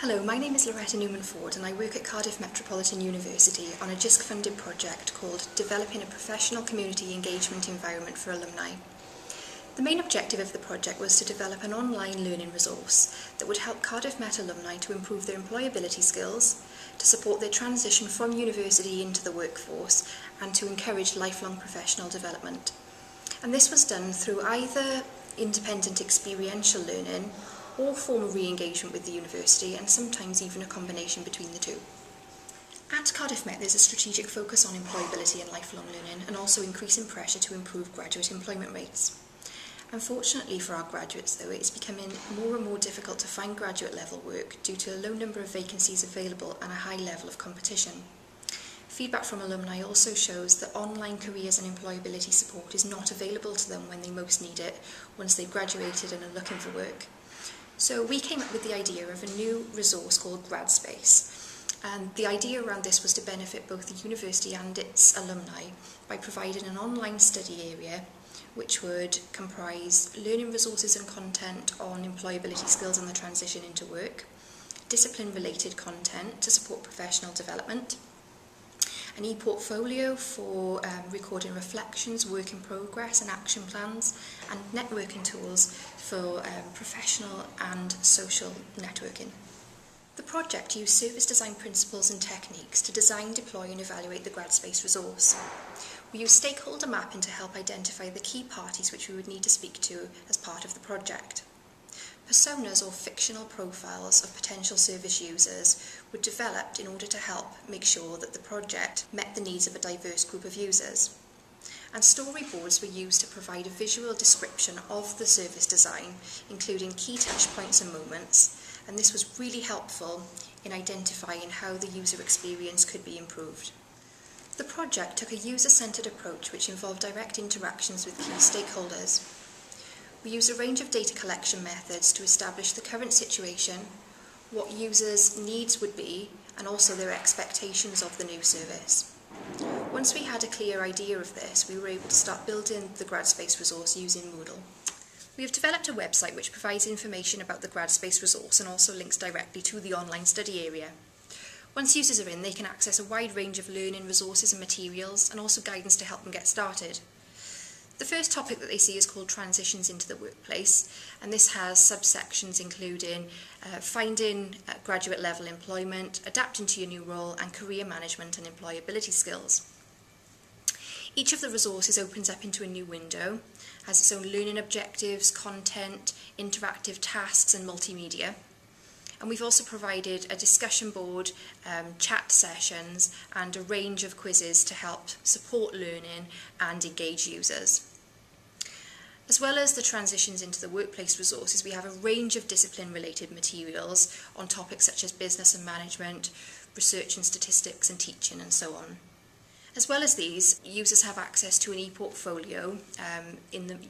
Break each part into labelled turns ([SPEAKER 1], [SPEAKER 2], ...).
[SPEAKER 1] Hello, my name is Loretta Newman-Ford and I work at Cardiff Metropolitan University on a Jisc funded project called Developing a Professional Community Engagement Environment for Alumni. The main objective of the project was to develop an online learning resource that would help Cardiff Met alumni to improve their employability skills, to support their transition from university into the workforce, and to encourage lifelong professional development. And this was done through either independent experiential learning or formal re-engagement with the university, and sometimes even a combination between the two. At Cardiff Met there's a strategic focus on employability and lifelong learning, and also increasing pressure to improve graduate employment rates. Unfortunately for our graduates though, it is becoming more and more difficult to find graduate level work due to a low number of vacancies available and a high level of competition. Feedback from alumni also shows that online careers and employability support is not available to them when they most need it, once they've graduated and are looking for work. So we came up with the idea of a new resource called GradSpace, and the idea around this was to benefit both the university and its alumni by providing an online study area which would comprise learning resources and content on employability skills and the transition into work, discipline-related content to support professional development, an e-portfolio for recording reflections, work in progress and action plans, and networking tools for professional and social networking. The project used service design principles and techniques to design, deploy and evaluate the GradSpace resource. We used stakeholder mapping to help identify the key parties which we would need to speak to as part of the project. Personas or fictional profiles of potential service users were developed in order to help make sure that the project met the needs of a diverse group of users. And storyboards were used to provide a visual description of the service design, including key touch points and moments, and this was really helpful in identifying how the user experience could be improved. The project took a user-centred approach which involved direct interactions with key stakeholders. We used a range of data collection methods to establish the current situation, what users' needs would be, and also their expectations of the new service. Once we had a clear idea of this, we were able to start building the GradSpace resource using Moodle. We have developed a website which provides information about the GradSpace resource and also links directly to the online study area. Once users are in, they can access a wide range of learning resources and materials, and also guidance to help them get started. The first topic that they see is called Transitions into the Workplace, and this has subsections including finding graduate level employment, adapting to your new role, and career management and employability skills. Each of the resources opens up into a new window, has its own learning objectives, content, interactive tasks and multimedia. And we've also provided a discussion board, chat sessions and a range of quizzes to help support learning and engage users. As well as the transitions into the workplace resources, we have a range of discipline-related materials on topics such as business and management, research and statistics and teaching and so on. As well as these, users have access to an e-portfolio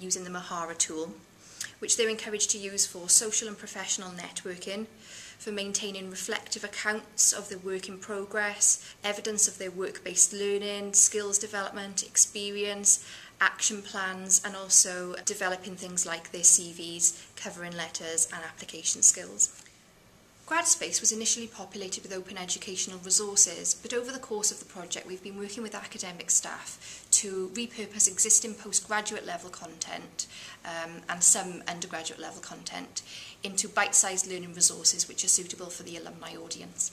[SPEAKER 1] using the Mahara tool, which they're encouraged to use for social and professional networking, for maintaining reflective accounts of their work in progress, evidence of their work-based learning, skills development, experience, action plans, and also developing things like their CVs, covering letters and application skills. GradSpace was initially populated with open educational resources, but over the course of the project we've been working with academic staff to repurpose existing postgraduate level content and some undergraduate level content into bite-sized learning resources which are suitable for the alumni audience.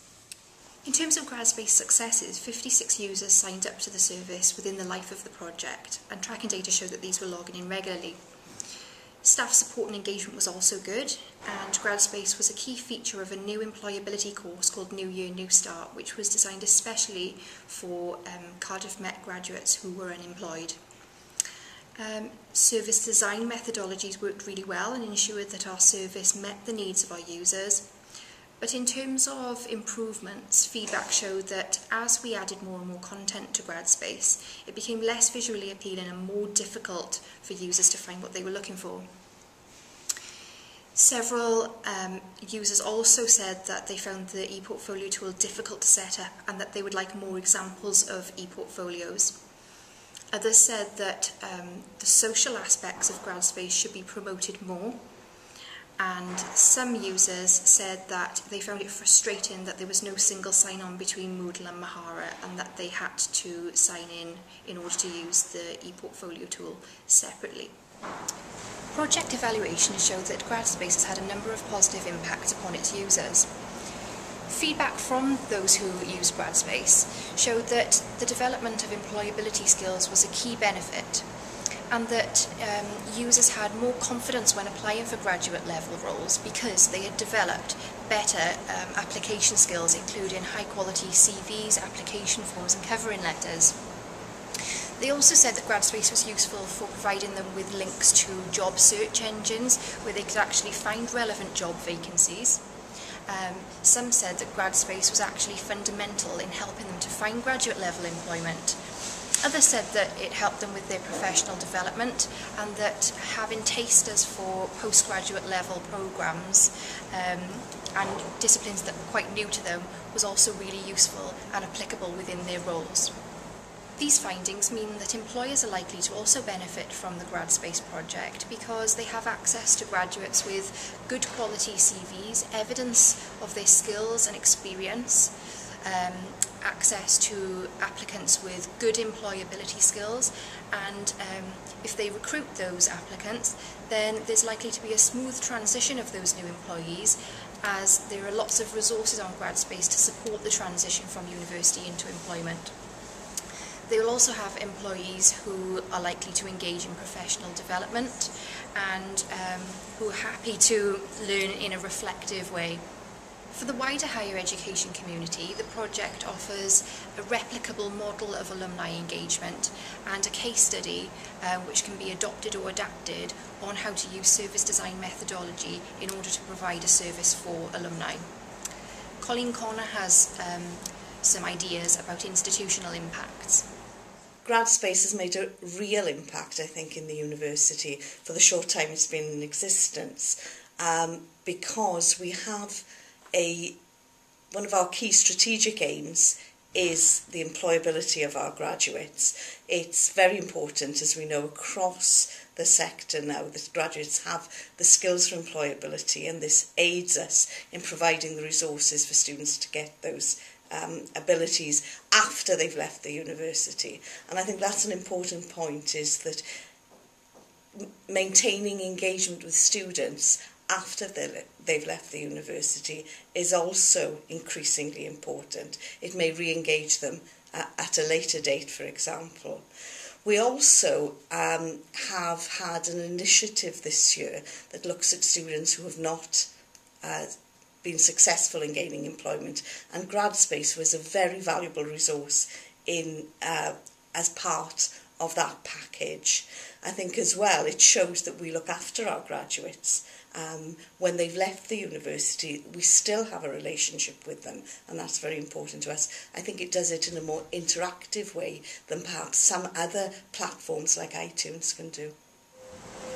[SPEAKER 1] In terms of GradSpace successes, 56 users signed up to the service within the life of the project, and tracking data showed that these were logging in regularly. Staff support and engagement was also good, and GradSpace was a key feature of a new employability course called New Year, New Start, which was designed especially for Cardiff Met graduates who were unemployed. Service design methodologies worked really well and ensured that our service met the needs of our users. But in terms of improvements, feedback showed that as we added more and more content to GradSpace, it became less visually appealing and more difficult for users to find what they were looking for. Several users also said that they found the e-portfolio tool difficult to set up and that they would like more examples of e-portfolios. Others said that the social aspects of GradSpace should be promoted more, and some users said that they found it frustrating that there was no single sign-on between Moodle and Mahara, and that they had to sign in order to use the ePortfolio tool separately. Project evaluations showed that GradSpace has had a number of positive impacts upon its users. Feedback from those who used GradSpace showed that the development of employability skills was a key benefit, and that users had more confidence when applying for graduate level roles because they had developed better application skills, including high quality CVs, application forms and covering letters. They also said that GradSpace was useful for providing them with links to job search engines where they could actually find relevant job vacancies. Some said that GradSpace was actually fundamental in helping them to find graduate level employment. Others said that it helped them with their professional development, and that having tasters for postgraduate level programmes and disciplines that were quite new to them was also really useful and applicable within their roles. These findings mean that employers are likely to also benefit from the GradSpace project because they have access to graduates with good quality CVs, evidence of their skills and experience, access to applicants with good employability skills, and if they recruit those applicants, then there's likely to be a smooth transition of those new employees, as there are lots of resources on GradSpace to support the transition from university into employment. They will also have employees who are likely to engage in professional development and who are happy to learn in a reflective way. For the wider higher education community, the project offers a replicable model of alumni engagement and a case study which can be adopted or adapted on how to use service design methodology in order to provide a service for alumni. Colleen Connor has some ideas about institutional impacts.
[SPEAKER 2] GradSpace has made a real impact, I think, in the university for the short time it's been in existence, because we have one of our key strategic aims is the employability of our graduates. It's very important, as we know, across the sector now that graduates have the skills for employability, and this aids us in providing the resources for students to get those abilities after they've left the university. And I think that's an important point, is that maintaining engagement with students after they've left the university is also increasingly important. It may re-engage them at a later date, for example. We also have had an initiative this year that looks at students who have not been successful in gaining employment, and GradSpace was a very valuable resource as part of that package. I think as well it shows that we look after our graduates. When they've left the university, we still have a relationship with them, and that's very important to us. I think it does it in a more interactive way than perhaps some other platforms like iTunes can do.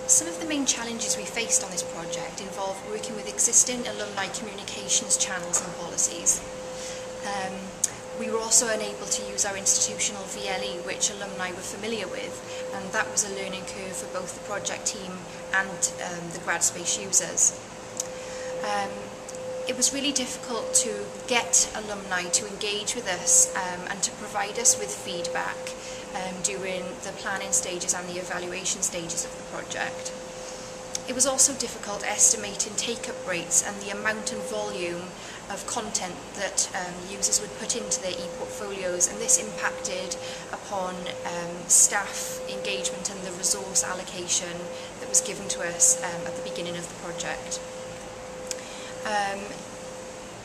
[SPEAKER 1] Some of the main challenges we faced on this project involve working with existing alumni communications channels and policies. We were also unable to use our institutional VLE, which alumni were familiar with, and that was a learning curve for both the project team and the GradSpace users. It was really difficult to get alumni to engage with us and to provide us with feedback during the planning stages and the evaluation stages of the project. It was also difficult estimating take-up rates and the amount and volume of content that users would put into their e-portfolios, and this impacted upon staff engagement and the resource allocation that was given to us at the beginning of the project.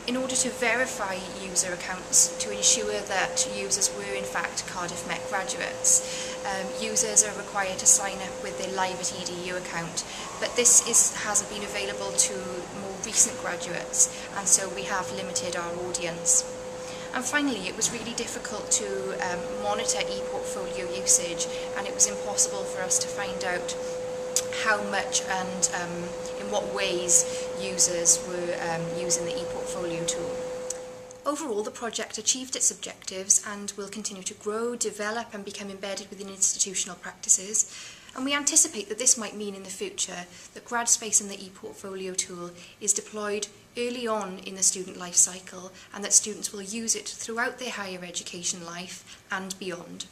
[SPEAKER 1] In order to verify user accounts to ensure that users were in fact Cardiff Met graduates, users are required to sign up with their Live at EDU account, but this hasn't been available to more recent graduates, and so we have limited our audience. And finally, it was really difficult to monitor e-portfolio usage, and it was impossible for us to find out how much and in what ways users were using the e-portfolio tool. Overall, the project achieved its objectives and will continue to grow, develop and become embedded within institutional practices. And we anticipate that this might mean in the future that GradSpace and the ePortfolio tool is deployed early on in the student life cycle and that students will use it throughout their higher education life and beyond.